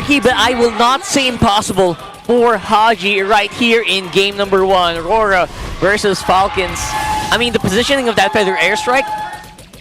tricky, but I will not say impossible for Haji right here in game number 1. RORA versus Falcons. I mean, the positioning of that feather airstrike,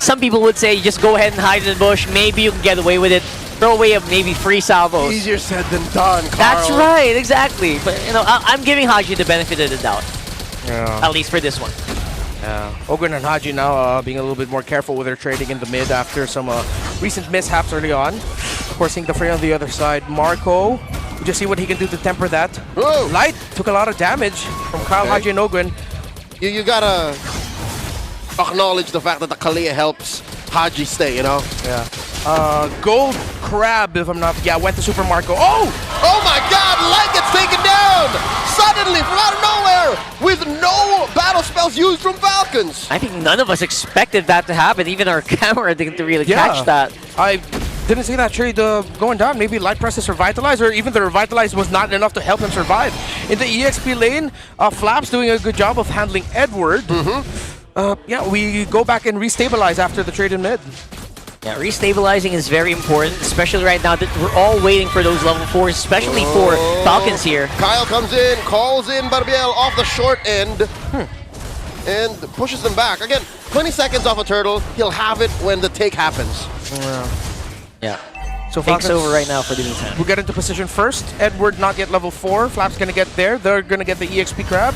some people would say just go ahead and hide in the bush. Maybe you can get away with it. Throw away of maybe 3 salvos. Easier said than done, Carl. That's right, exactly. But, you know, I'm giving Haji the benefit of the doubt. Yeah. At least for this one. Yeah. Ogwen and Haji now being a little bit more careful with their trading in the mid after some recent mishaps early on. Of course, seeing the fray on the other side. Marco, we just see what he can do to temper that. Whoa. Light took a lot of damage from Kyle, Haji, and Ogwen. You gotta acknowledge the fact that the Kalia helps Haji stay, you know? Yeah. Gold Crab, if I'm not... Yeah, went to Super Marco. Oh! Oh my god, Light gets taken down! Suddenly, from out of nowhere, with no battle spells used from Falcons! I think none of us expected that to happen. Even our camera didn't really catch that. I didn't see that trade going down. Maybe Light presses Revitalize, or even the Revitalize was not enough to help him survive. In the EXP lane, Flap's doing a good job of handling Edward. Yeah, we go back and restabilize after the trade in mid. Yeah, restabilizing is very important, especially right now that we're all waiting for those level 4s, especially for Falcons here. Kyle comes in, calls in Barbiel off the short end, and pushes them back. Again, 20 seconds off a turtle, he'll have it when the take happens. Yeah. So Takes Falcons over right now for the meantime. We'll get into position first. Edward not yet level 4. Flap's gonna get there. They're gonna get the EXP Crab.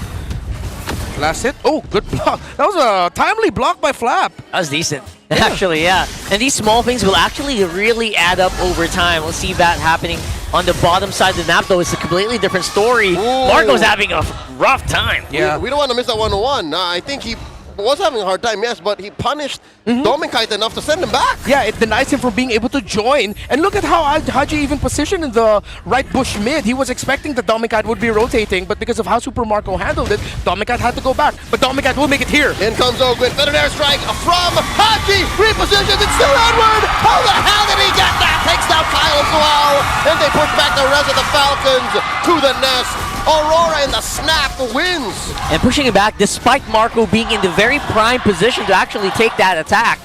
Last hit. Oh, good block. That was a timely block by Flap. That was decent. Actually, yeah. And these small things will actually really add up over time. We'll see that happening on the bottom side of the map, though. It's a completely different story. Marco's having a rough time. Yeah. We don't want to miss that 1-1. I think he was having a hard time, yes, but he punished Domikite enough to send him back. Yeah, it denies him from being able to join. And look at how Haji even positioned in the right bush mid. He was expecting that Domikite would be rotating, but because of how Super Marco handled it, Domikite had to go back. But Domikite will make it here. In comes Ogwen, feather airstrike from Haji, repositions, it's still Edward! How the hell did he get that? Takes down Kyle as well, and they push back the rest of the Falcons to the nest. Aurora in the snap wins. And pushing it back despite Marco being in the very prime position to actually take that attack.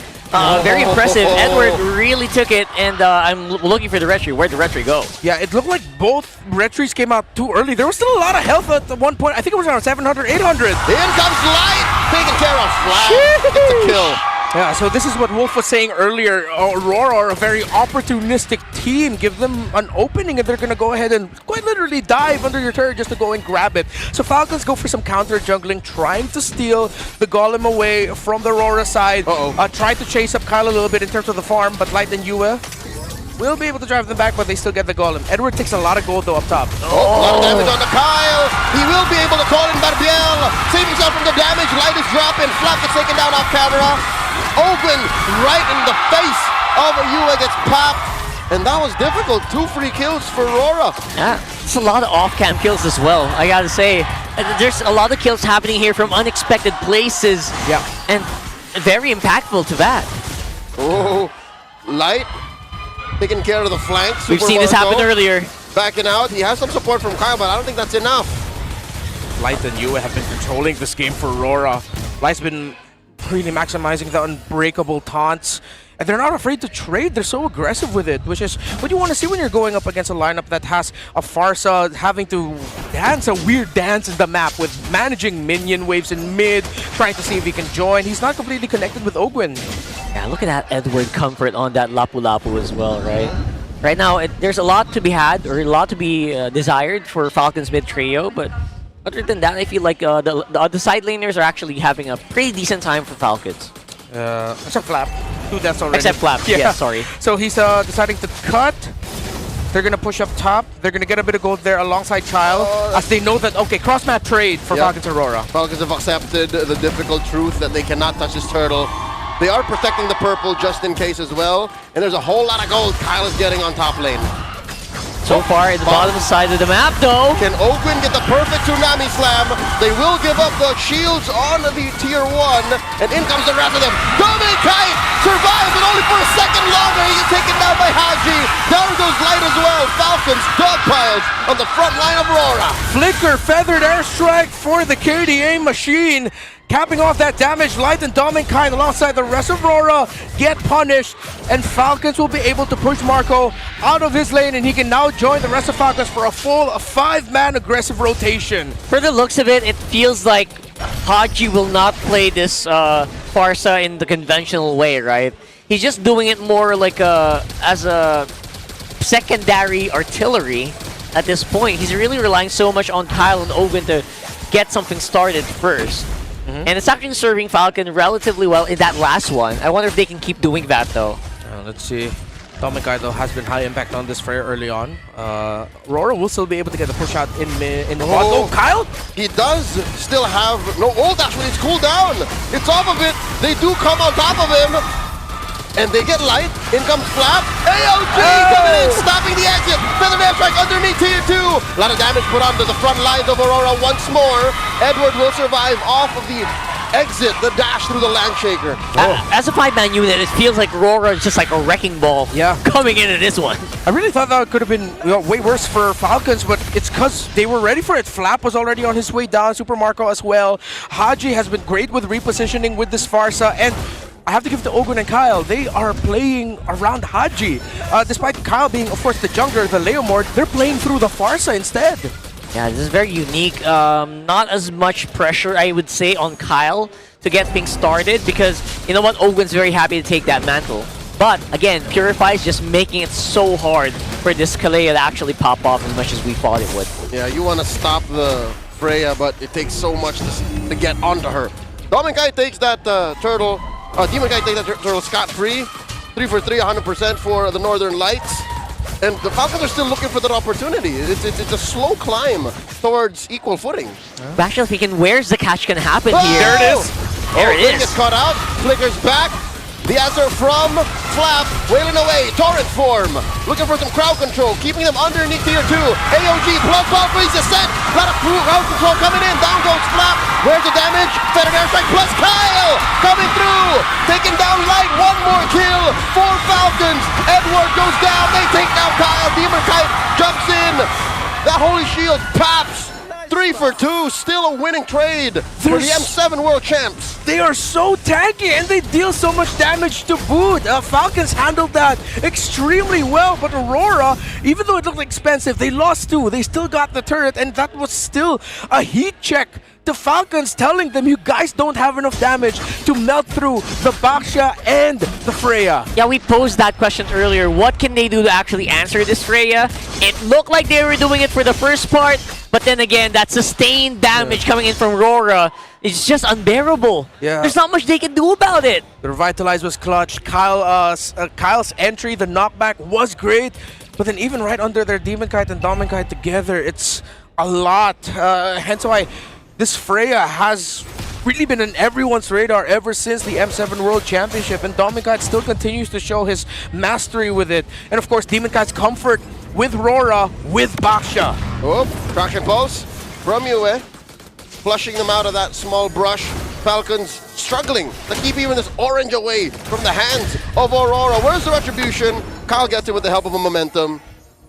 Very impressive. Edward really took it, and I'm looking for the retry. Where'd the retry go? Yeah, it looked like both retries came out too early. There was still a lot of health at one point. I think it was around 700, 800. In comes Light, taken care of. Flat, gets a kill. Yeah, so this is what Wolf was saying earlier. Aurora are a very opportunistic team. Give them an opening and they're going to go ahead and quite literally dive under your turret just to go and grab it. So Falcons go for some counter jungling, trying to steal the Golem away from the Aurora side. Try to chase up Kyle a little bit in terms of the farm, but Light and Yue will be able to drive them back, but they still get the Golem. Edward takes a lot of gold though up top. A lot of damage on the Kyle. He will be able to call in Barbiel. Save himself from the damage. Light is dropping. Flap gets taken down off camera. Ogwen right in the face of Yue gets popped. And that was difficult. 2 free kills for Aurora. Yeah, it's a lot of off-cam kills as well, I gotta say. There's a lot of kills happening here from unexpected places. Yeah. And very impactful to that. Oh, Light taking care of the flanks. We've seen this happen earlier. Backing out. He has some support from Kyle, but I don't think that's enough. Light and Yue have been controlling this game for Aurora. Light's been really maximizing the unbreakable taunts. And they're not afraid to trade. They're so aggressive with it, which is what you want to see when you're going up against a lineup that has a Farsa having to dance a weird dance in the map with managing minion waves in mid, trying to see if he can join. He's not completely connected with Ogwen. Yeah, look at that Edward comfort on that Lapu Lapu as well, right? Right now, there's a lot to be had, or a lot to be desired for Falcons mid trio, but other than that, I feel like the side laners are actually having a pretty decent time for Falcons. Except Flap. 2 deaths already. Except Flap, yeah, sorry. So he's deciding to cut. They're going to push up top. They're going to get a bit of gold there alongside Child, as they know that, okay, cross-map trade for Falcons Aurora. Falcons have accepted the difficult truth that they cannot touch this turtle. They are protecting the purple just in case as well. And there's a whole lot of gold Kyle is getting on top lane. So far, at the bottom side of the map, though. Can Ogwen get the perfect Tsunami Slam? They will give up the shields on the tier 1, and in comes the rest of them. Domikite survives, but only for a second longer. He gets taken down by Haji. Down goes Light as well. Falcons dogpiles on the front line of Aurora. Flicker feathered airstrike for the KDA machine. capping off that damage. Light and Dominkai alongside the rest of RORA get punished, and Falcons will be able to push Marco out of his lane, and he can now join the rest of Falcons for a full 5-man aggressive rotation. For the looks of it, it feels like Haji will not play this Farsa in the conventional way, right? He's just doing it more like as a secondary artillery at this point. He's really relying so much on Kyle and Ogun to get something started first. And it's actually serving Falcon relatively well in that last one. I wonder if they can keep doing that though. Let's see. Dominkai though has been high impact on this fray early on. RORA will still be able to get the push out in the bot. Oh, Kyle? He does still have no ult actually. It's cooled down. It's off of it. They do come on top of him. And they get light. In comes Flap. AOG coming in, stopping the exit. Feather Airstrike underneath tier 2. A lot of damage put onto the front lines of Aurora once more. Edward will survive off of the exit, the dash through the Landshaker. As a 5-man unit, it feels like RORA is just like a wrecking ball coming into this one. I really thought that could have been way worse for Falcons, but it's because they were ready for it. Flap was already on his way down, Super Marco as well. Haji has been great with repositioning with this Farsa, and I have to give it to Ogun and Kyle. They are playing around Haji. Despite Kyle being, of course, the jungler, the Leomord, they're playing through the Farsa instead. Yeah, this is very unique. Not as much pressure, I would say, on Kyle to get things started because, you know what, Ogun's very happy to take that mantle. But, again, Purify is just making it so hard for this Kalea to actually pop off as much as we thought it would. Yeah, you want to stop the Freya, but it takes so much to get onto her. Dominkai takes that turtle. Demon Guy takes that turtle scot-free. 3 for 3, 100% for the Northern Lights. And the Falcons are still looking for that opportunity. It's a slow climb towards equal footing. Actually speaking, where's the catch gonna happen here? There it is. There it is. Gets caught out. Flickers back. The answer from Flap, wailing away, torrent form, looking for some crowd control, keeping them underneath tier 2. AOG plus ball freeze is set. A lot of crowd control coming in. Down goes Flap. Where's the damage? Feather Airstrike plus Kyle coming through, taking down Light. One more kill for Falcons. Edward goes down. They take down Kyle. Demon Kite jumps in. That Holy Shield pops. 3 for 2, still a winning trade for the M7 World Champs. They are so tanky and they deal so much damage to boot. Falcons handled that extremely well, but Aurora, even though it looked expensive, they lost 2. They still got the turret, and that was still a heat check to Falcons, telling them you guys don't have enough damage to melt through the Baksha and the Freya. Yeah, we posed that question earlier. What can they do to actually answer this Freya? It looked like they were doing it for the first part, but then again, that sustained damage coming in from RORA is just unbearable. There's not much they can do about it. The Revitalize was clutch. Kyle's entry, the knockback was great, but then even right under their Demon Kite and Dominkite together, it's a lot. Hence why this Freya has really been on everyone's radar ever since the M7 World Championship, and Dominkite still continues to show his mastery with it. And of course, Demonkite's comfort with RORA, with Baksha. Oh, traction pulse from Yue, flushing them out of that small brush. Falcons struggling to keep even this orange away from the hands of Aurora. Where's the retribution? Kyle gets it with the help of a momentum.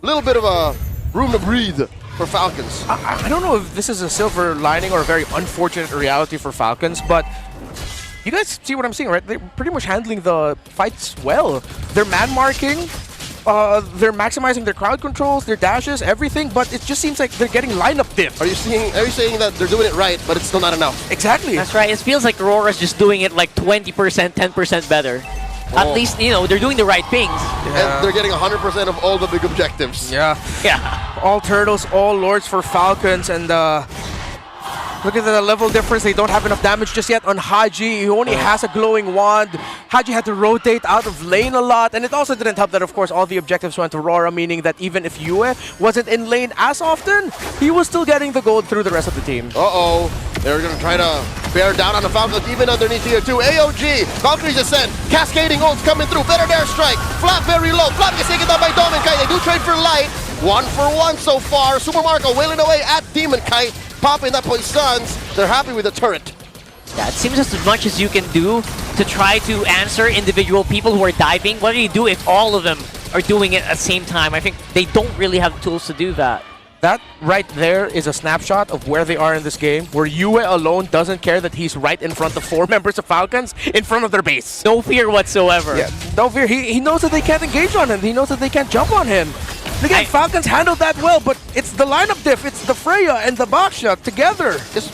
Little bit of a room to breathe for Falcons. I don't know if this is a silver lining or a very unfortunate reality for Falcons, but you guys see what I'm seeing, right? They're pretty much handling the fights well. They're man marking, they're maximizing their crowd controls, their dashes, everything, but it just seems like they're getting lineup diff. Are you saying that they're doing it right, but it's still not enough? Exactly. That's right. It feels like Aurora's just doing it like 20%, 10% better. At least, you know, they're doing the right things. And they're getting 100% of all the big objectives. Yeah. All turtles, all lords for Falcons, and look at the level difference. They don't have enough damage just yet on Haji. He only has a glowing wand. Haji had to rotate out of lane a lot, and it also didn't help that, of course, all the objectives went to RORA, meaning that even if Yue wasn't in lane as often, he was still getting the gold through the rest of the team. Uh-oh. They're going to try to bear down on the Falcons, even underneath tier 2. AOG, Valkyrie's Ascent, cascading ults coming through. Better Air Strike, Flap very low. Flap gets taken down by Dominkai. They do trade for Light. 1 for 1 so far. Super Marco wailing away at Demon Kite, popping that poisons. They're happy with the turret. Yeah, it seems as much as you can do to try to answer individual people who are diving. What do you do if all of them are doing it at the same time? I think they don't really have tools to do that. That right there is a snapshot of where they are in this game, where Yue alone doesn't care that he's right in front of 4 members of Falcons, in front of their base. No fear whatsoever. Yeah, no fear. He knows that they can't engage on him. He knows that they can't jump on him. Again, Falcons handled that well, but it's the lineup diff. It's the Freya and the Baksha together. Is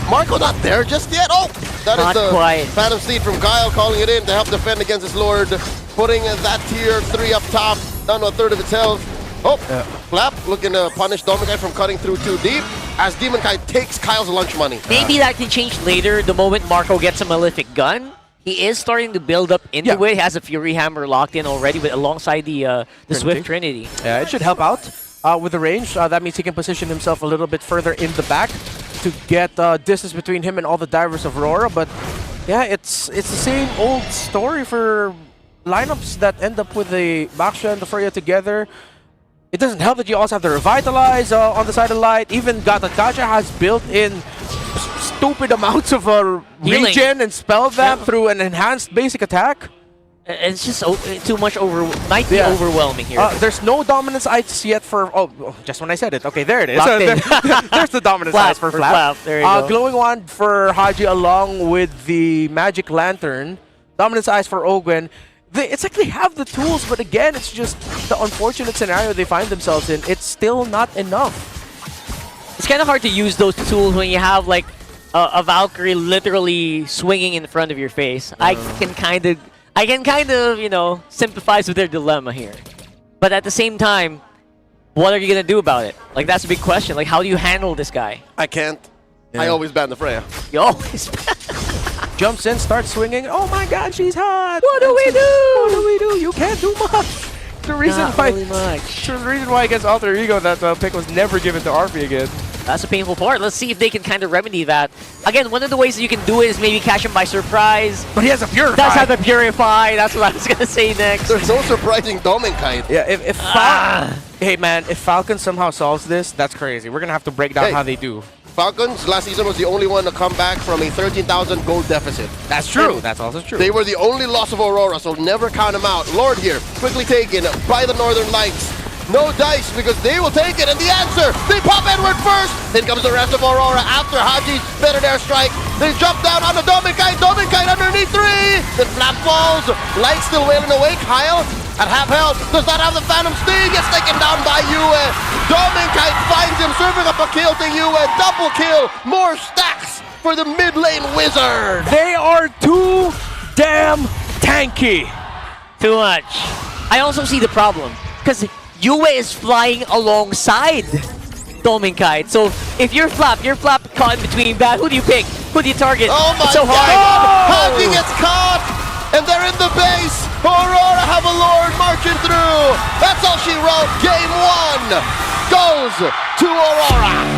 Marco not there just yet? Oh, that Not is the quite. Phantom Seed from Kyle calling it in to help defend against his Lord, putting that tier 3 up top, down to a third of its health. Oh, Flap looking to punish Dominkai from cutting through too deep as Demon Kai takes Kyle's lunch money. Maybe that can change later the moment Marco gets a Malefic Gun. He is starting to build up into it. He has a Fury Hammer locked in already with alongside the Swift Trinity. Yeah, it should help out with the range. That means he can position himself a little bit further in the back to get distance between him and all the divers of RORA. But yeah, it's the same old story for lineups that end up with the Baksha and the Freya together. It doesn't help that you also have the Revitalize on the side of Light. Even Gacha has built-in stupid amounts of regen and spell that through an enhanced basic attack. It's just too much might be overwhelming here. There's no dominance ice yet for... Oh, just when I said it. Okay, there it is. There's the dominance ice for Flap. There you go. Glowing Wand for Haji along with the Magic Lantern. Dominance ice for Ogwen. It's like they have the tools, but again, it's just the unfortunate scenario they find themselves in. It's still not enough. It's kind of hard to use those tools when you have like a Valkyrie literally swinging in front of your face. I can kind of, you know, sympathize with their dilemma here. But at the same time, what are you gonna do about it? Like, that's a big question. Like, how do you handle this guy? I can't. I always ban the Freya. You always Jumps in, starts swinging. Oh my god, she's hot! What do we do? What do we do? You can't do much. The reason Not why, really much. the reason why against Alter Ego that pick was never given to RP again. That's a painful part. Let's see if they can kind of remedy that. Again, one of the ways that you can do it is maybe catch him by surprise. But he has a Purify. Does have a Purify. That's what I was gonna say next. There's no surprising Dominkai. Yeah, if hey man, if Falcon somehow solves this, that's crazy. We're gonna have to break down how they do. Falcons last season was the only one to come back from a 13,000 gold deficit. That's true. That's also true. They were the only loss of Aurora, so never count them out. Lord here, quickly taken by the Northern Lights. No dice because they will take it, and the answer, they pop Edward first. Then comes the rest of Aurora after Haji's better airstrike. They jump down on the Dominkai. Dominkai underneath 3. Then Flap falls. Light still wailing away. Kyle at half health does not have the Phantom Sting. Gets taken down by Yue. Dominkai finds him, serving up a kill to Yue. Double kill. More stacks for the mid lane wizard. They are too damn tanky. Too much. I also see the problem because Yue is flying alongside Dominkai. So if you're Flap caught in between that, who do you pick? Who do you target? Oh my it's so god! hard. Haji gets caught! And they're in the base! Aurora have a Lord marching through! That's all she wrote! Game 1 goes to Aurora!